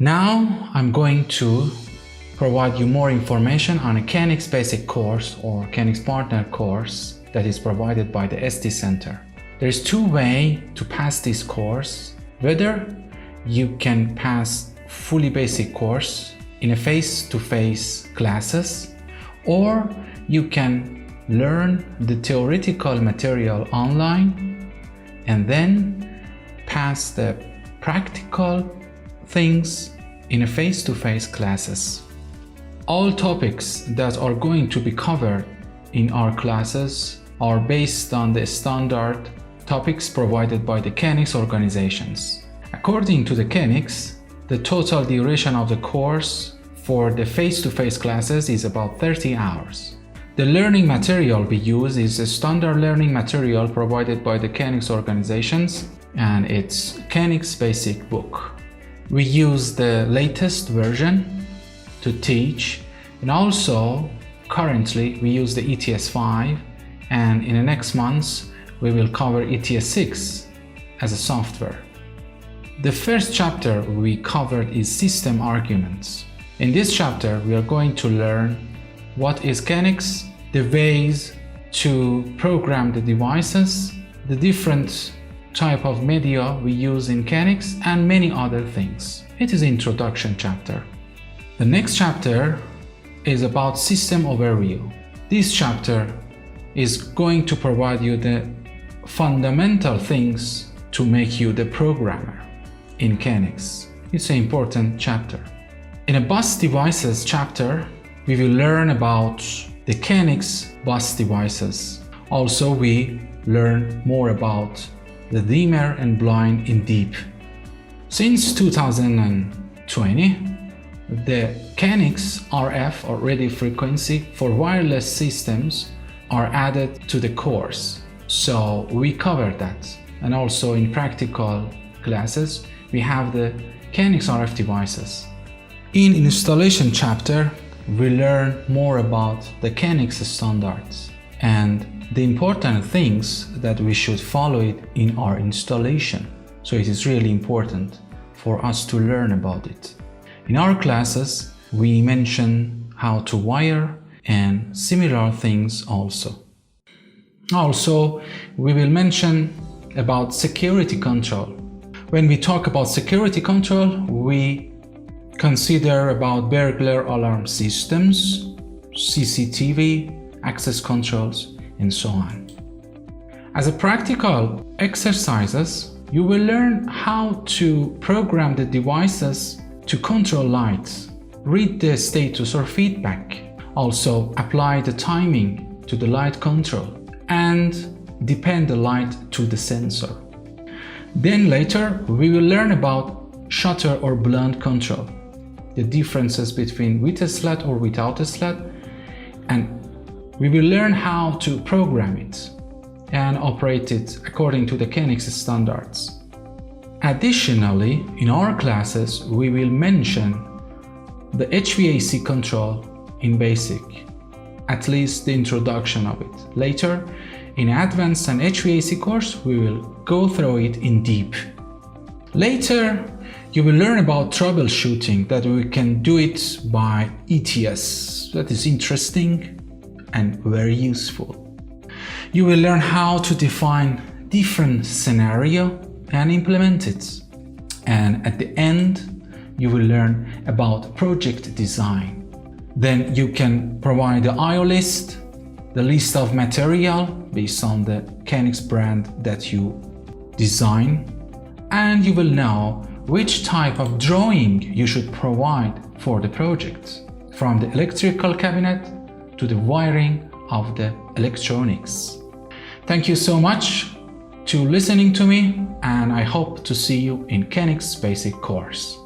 Now I'm going to provide you more information on a KNX Basic course or KNX Partner course that is provided by the SD Center. There's two ways to pass this course. Whether you can pass fully basic course in a face-to-face classes, or you can learn the theoretical material online and then pass the practical things in a face-to-face classes. All topics that are going to be covered in our classes are based on the standard topics provided by the KNX organizations. According to the KNX, the total duration of the course for the face-to-face classes is about 30 hours. The learning material we use is a standard learning material provided by the KNX organizations, and it's KNX Basic book. We use the latest version to teach, and also currently we use the ETS 5, and in the next months we will cover ETS 6 as a software. The first chapter we covered is system arguments. In this chapter we are going to learn what is KNX, the ways to program the devices, the different type of media we use in KNX, and many other things. It is an introduction chapter. The next chapter is about system overview. This chapter is going to provide you the fundamental things to make you the programmer in KNX. It's an important chapter. In a bus devices chapter, we will learn about the KNX bus devices. Also, we learn more about the dimmer and blind in deep. Since 2020, the KNX RF or radio frequency for wireless systems are added to the course. So we covered that. And also in practical classes, we have the KNX RF devices. In installation chapter, we learn more about the KNX standards and the important things that we should follow it in our installation. So it is really important for us to learn about it. In our classes, we mention how to wire and similar things also. Also, we will mention about security control. When we talk about security control, we consider about burglar alarm systems, CCTV, access controls, and so on. As a practical exercises, you will learn how to program the devices to control lights, read the status or feedback, also apply the timing to the light control, and depend the light to the sensor. Then later, we will learn about shutter or blunt control, the differences between with a sled or without a sled, and we will learn how to program it and operate it according to the KNX standards. Additionally, in our classes, we will mention the HVAC control in basic, at least the introduction of it. Later, in advanced and HVAC course, we will go through it in deep. Later, you will learn about troubleshooting, that we can do it by ETS. That is interesting and very useful. You will learn how to define different scenario and implement it. And at the end, you will learn about project design. Then you can provide the IO list, the list of material based on the KNX brand that you design, and you will know which type of drawing you should provide for the project, from the electrical cabinet to the wiring of the electronics. Thank you so much to listening to me, and I hope to see you in KNX Basic course.